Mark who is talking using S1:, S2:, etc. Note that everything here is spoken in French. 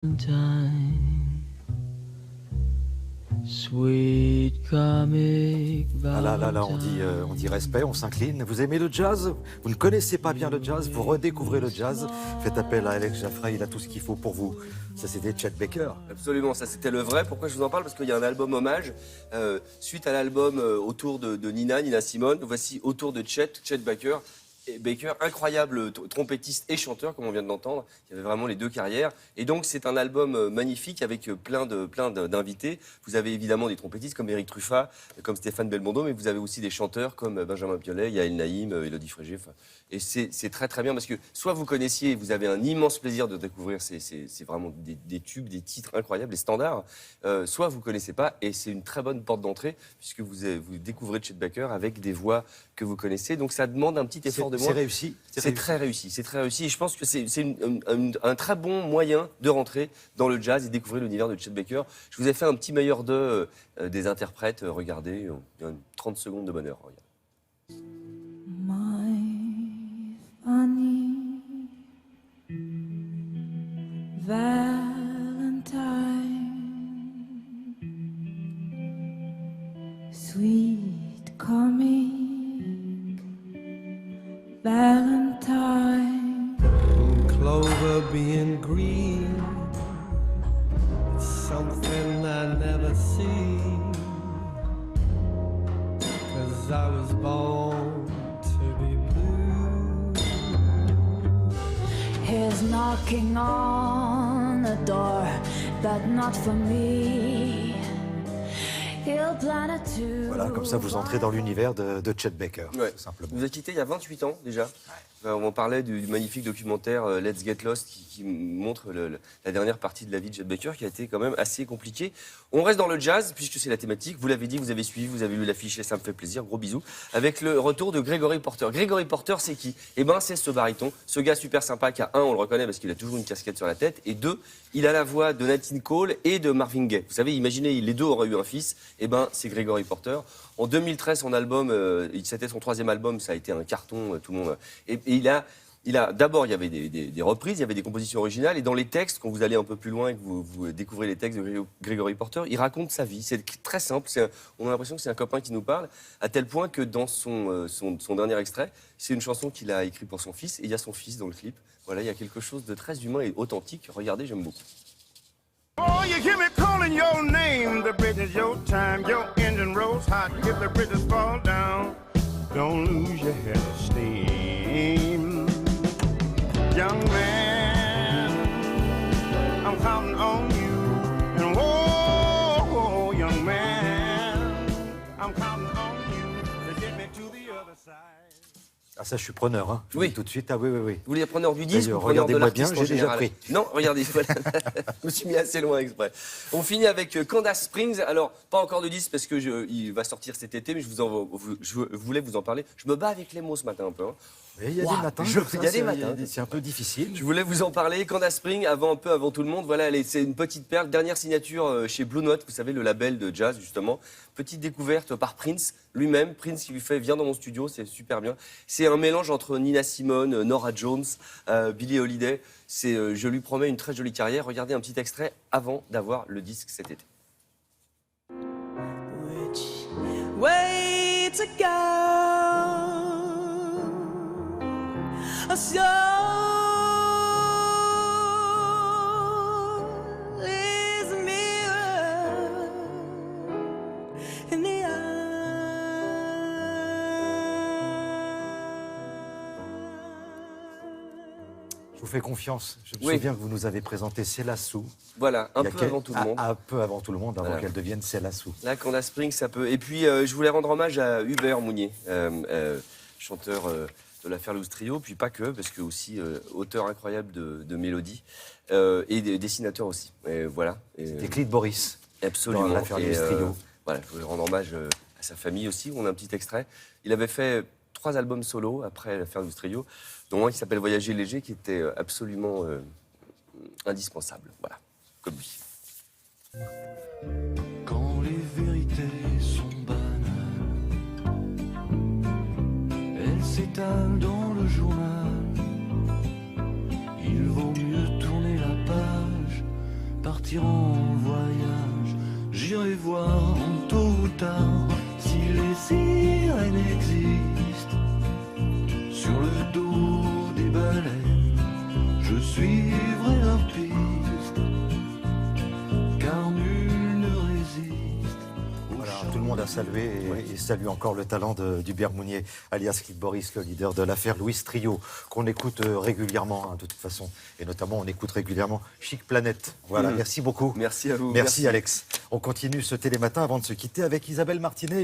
S1: Ah là, on dit respect, on s'incline. Vous aimez le jazz? Vous ne connaissez pas bien le jazz? Vous redécouvrez le jazz? Faites appel à Alex Jaffray, il a tout ce qu'il faut pour vous. Ça, c'était Chet Baker.
S2: Absolument, ça c'était le vrai. Pourquoi je vous en parle? Parce qu'il y a un album hommage. Suite à l'album autour de Nina Simone, voici autour de Chet Baker. Baker, incroyable trompettiste et chanteur, comme on vient de l'entendre. Il y avait vraiment les deux carrières. Et donc, c'est un album magnifique avec plein d'invités. Vous avez évidemment des trompettistes comme Eric Truffat, comme Stéphane Belmondo, mais vous avez aussi des chanteurs comme Benjamin Biolay, Yael Naïm, Élodie Frégé. Et c'est très très bien parce que soit vous connaissiez, vous avez un immense plaisir de découvrir, c'est vraiment des tubes, des titres incroyables, des standards, soit vous ne connaissez pas et c'est une très bonne porte d'entrée puisque vous découvrez Chet Baker avec des voix que vous connaissez. Donc ça demande un petit effort de moi.
S1: C'est réussi.
S2: C'est très réussi, c'est très réussi. Et je pense que c'est un très bon moyen de rentrer dans le jazz et découvrir l'univers de Chet Baker. Je vous ai fait un petit meilleur des interprètes. Regardez, il y a 30 secondes de bonheur. Regardez.
S3: Funny Valentine, sweet comic Valentine.
S4: Clover being green, it's something I never see, 'cause I was born to be blue.
S3: He's knocking on the door, but not for me. He'll plan it to.
S1: Voilà, comme ça, vous entrez dans l'univers de Chet Baker,
S2: Ouais.
S1: tout simplement.
S2: Il nous a quittés il y a 28 ans déjà. On parlait du magnifique documentaire Let's Get Lost qui montre la dernière partie de la vie de Chet Baker qui a été quand même assez compliquée. On reste dans le jazz puisque c'est la thématique. Vous l'avez dit, vous avez suivi, vous avez lu l'affiche et ça me fait plaisir. Gros bisous. Avec le retour de Gregory Porter. Gregory Porter, c'est qui? Eh ben, c'est ce baryton, ce gars super sympa qui a on le reconnaît parce qu'il a toujours une casquette sur la tête, et deux, il a la voix de Nat King Cole et de Marvin Gaye. Vous savez, imaginez, les deux auraient eu un fils. Eh ben, c'est Gregory Porter. En 2013, son album, c'était son 3e album, ça a été un carton, tout le monde. Et d'abord, il y avait des reprises, il y avait des compositions originales, et dans les textes, quand vous allez un peu plus loin et que vous découvrez les textes de Gregory Porter, il raconte sa vie. C'est très simple, on a l'impression que c'est un copain qui nous parle, à tel point que dans son dernier extrait, c'est une chanson qu'il a écrite pour son fils, et il y a son fils dans le clip. Voilà, il y a quelque chose de très humain et authentique. Regardez, j'aime beaucoup.
S5: Oh, you hear me calling your name. The bridge is your time. Your engine rolls hot. If the bridges fall down, don't lose your head of steam. Young man, I'm counting on you. And whoa, young man, I'm counting on you to get me to the other side.
S1: Ah, ça, je suis preneur, hein. Je vous
S2: Oui.
S1: dis tout de suite. Ah oui.
S2: Vous voulez preneur du disque ou preneur de
S1: Regardez-moi bien,
S2: l'artiste en
S1: j'ai déjà
S2: général?
S1: pris.
S2: Non, regardez, voilà. Je me suis mis assez loin exprès. On finit avec Candace Springs. Alors, pas encore de disque parce que il va sortir cet été, mais je voulais vous en parler. Je me bats avec les mots ce matin un peu. Hein.
S1: Mais il y a des matins.
S2: Il y a des matins.
S1: C'est un peu difficile.
S2: Je voulais vous en parler. Candace Springs, un peu avant tout le monde. Voilà, c'est une petite perle. Dernière signature chez Blue Note, vous savez, le label de jazz, justement. Petite découverte par Prince lui-même. Prince qui lui fait viens dans mon studio, c'est super bien. C'est un mélange entre Nina Simone, Norah Jones, Billie Holiday. Je lui promets une très jolie carrière. Regardez un petit extrait avant d'avoir le disque cet été.
S3: Which way to go? So is a mirror in the eye.
S1: Je vous fais confiance. Je me
S2: Oui.
S1: souviens que vous nous avez présenté Célassou.
S2: Voilà, un peu avant tout le monde.
S1: Un peu avant tout le monde, avant
S2: Voilà.
S1: qu'elle devienne Célassou.
S2: Là, Candace Springs, ça peut. Et puis, je voulais rendre hommage à Hubert Mounier, chanteur de la Fairloose Trio, puis pas que, parce que aussi auteur incroyable de mélodies et dessinateur aussi. Et voilà.
S1: C'était Clyde Boris.
S2: Absolument.
S1: Dans la Fairloose Trio.
S2: Voilà, je voulais rendre hommage à sa famille aussi. On a un petit extrait. Il avait fait 3 albums solo après la Fairloose Trio, dont un qui s'appelle Voyager léger, qui était absolument indispensable. Voilà, comme lui.
S6: Quand les vérités sont banales, elles s'étalent dans le journal. Il vaut mieux tourner la page partir en voyage. J'irai voir tôt ou tard si les sirènes existent. Sur le dos des baleines, je suivrai leur piste, car nul ne résiste au
S1: Voilà,
S6: charme.
S1: tout le monde a salué et salue encore le talent d'Hubert Mounier, alias Kid Boris, le leader de l'affaire Louis Trio, qu'on écoute régulièrement, hein, de toute façon. Et notamment, on écoute régulièrement Chic Planète. Voilà, merci beaucoup.
S2: Merci à vous.
S1: Merci Alex. On continue ce télématin avant de se quitter avec Isabelle Martinet.